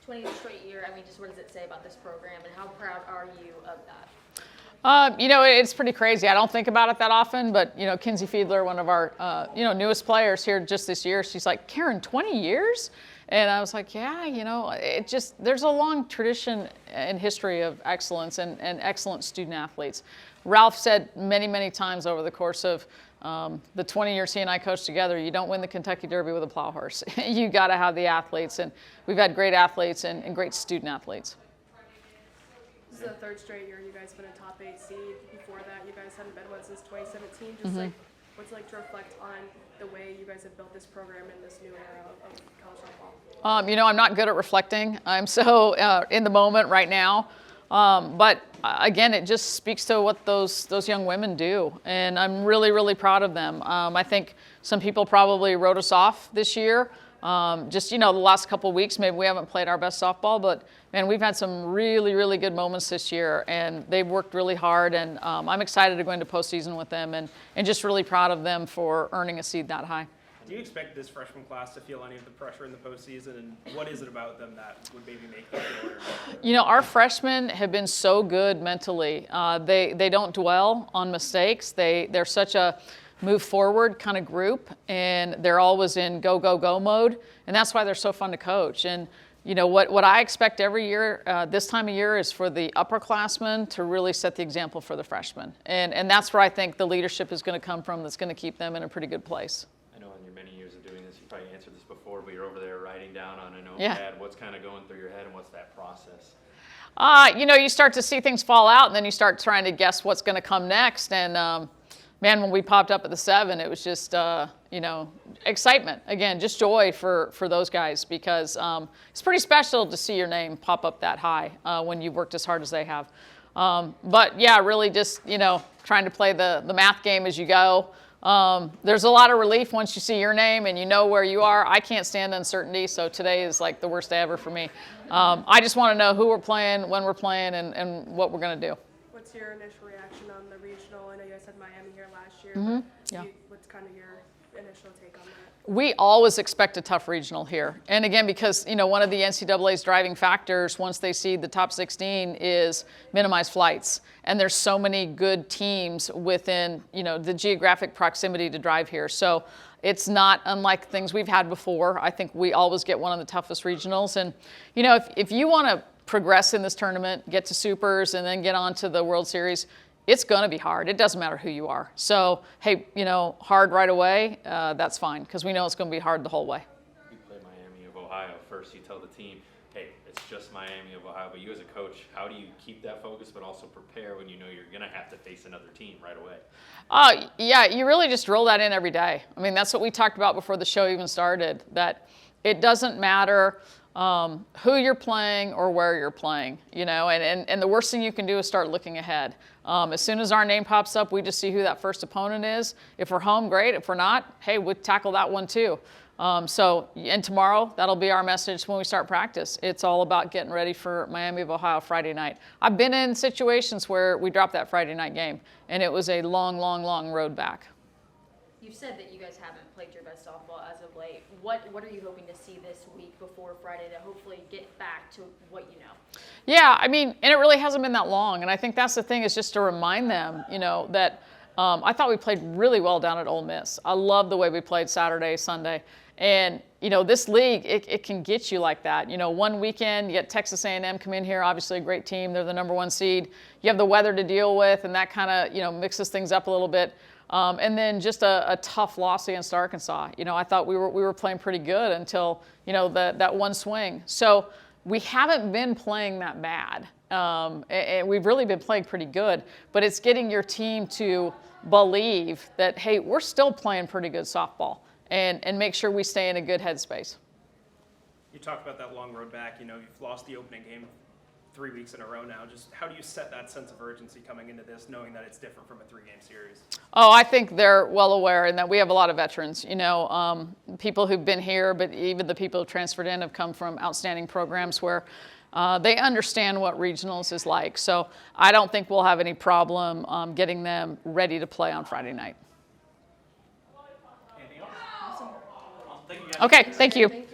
20th straight year. I mean, just what does it say about this program, and how proud are you of that? It's pretty crazy. I don't think about it that often, but, Kinsey Fiedler, one of our, newest players here just this year, she's like, Karen, 20 years? And I was like, yeah, there's a long tradition and history of excellence and excellent student athletes. Ralph said many, many times over the course of the 20 years he and I coached together, you don't win the Kentucky Derby with a plow horse. You got to have the athletes, and we've had great athletes and great student athletes. This is the third straight year you guys have been a top 8 seed. Before that, you guys haven't been one since 2017. Just what's it like to reflect on the way you guys have built this program in this new era of college softball? I'm not good at reflecting. I'm so in the moment right now. But again, it just speaks to what those young women do, and I'm really, really proud of them. I think some people probably wrote us off this year. The last couple of weeks, maybe we haven't played our best softball, but man, we've had some really, really good moments this year, and they've worked really hard, and I'm excited to go into postseason with them, and just really proud of them for earning a seed that high. Do you expect this freshman class to feel any of the pressure in the postseason, and what is it about them that would maybe make them feel Our freshmen have been so good mentally. They don't dwell on mistakes. They're such a move forward kind of group, and they're always in go, go, go mode, and that's why they're so fun to coach. And what I expect every year, this time of year, is for the upperclassmen to really set the example for the freshmen. And that's where I think the leadership is going to come from, that's going to keep them in a pretty good place. I know in your many years of doing this, you probably answered this before, but you're over there writing down on a notepad. What's kind of going through your head, and what's that process? You start to see things fall out, and then you start trying to guess what's going to come next. And man, when we popped up at the 7, it was just, excitement. Again, just joy for those guys, because it's pretty special to see your name pop up that high when you've worked as hard as they have. But yeah, really just, trying to play the math game as you go. There's a lot of relief once you see your name and you know where you are. I can't stand uncertainty, so today is like the worst day ever for me. I just want to know who we're playing, when we're playing, and what we're going to do. What's your initial reaction on the regional? I know you guys had Miami here last year. What's kind of your initial take on that? We always expect a tough regional here. And again, because, one of the NCAA's driving factors once they seed the top 16 is minimize flights. And there's so many good teams within, the geographic proximity to drive here. So it's not unlike things we've had before. I think we always get one of the toughest regionals. And, if you want to progress in this tournament, get to supers, and then get on to the World Series, it's going to be hard. It doesn't matter who you are. So, hey, hard right away, that's fine, because we know it's going to be hard the whole way. You play Miami of Ohio first. You tell the team, hey, it's just Miami of Ohio. But you as a coach, how do you keep that focus but also prepare when you know you're going to have to face another team right away? Yeah, you really just roll that in every day. I mean, that's what we talked about before the show even started, that it doesn't matter who you're playing or where you're playing, and the worst thing you can do is start looking ahead. As soon as our name pops up, we just see who that first opponent is. If we're home, great. If we're not, hey, we'll tackle that one too. And tomorrow, that'll be our message when we start practice. It's all about getting ready for Miami of Ohio Friday night. I've been in situations where we dropped that Friday night game, and it was a long, long, long road back. You've said that you guys haven't played your best softball as of late. What are you hoping to see this week before Friday to hopefully get back to what you know? Yeah, and it really hasn't been that long. And I think that's the thing, is just to remind them, that I thought we played really well down at Ole Miss. I love the way we played Saturday, Sunday. And, this league, it can get you like that. One weekend, you get Texas A&M come in here, obviously a great team. They're the #1 seed. You have the weather to deal with, and that kind of, mixes things up a little bit. And then just a tough loss against Arkansas. I thought we were playing pretty good until, that one swing. So we haven't been playing that bad. And we've really been playing pretty good. But it's getting your team to believe that, hey, we're still playing pretty good softball, and make sure we stay in a good headspace. You talked about that long road back. You've lost the opening game 3 weeks in a row now. Just how do you set that sense of urgency coming into this, knowing that it's different from a 3-game series? Oh, I think they're well aware, and that we have a lot of veterans. People who've been here, but even the people who transferred in have come from outstanding programs where they understand what regionals is like. So I don't think we'll have any problem getting them ready to play on Friday night. Anything else? Awesome. Well, thank you guys. Okay, thank you.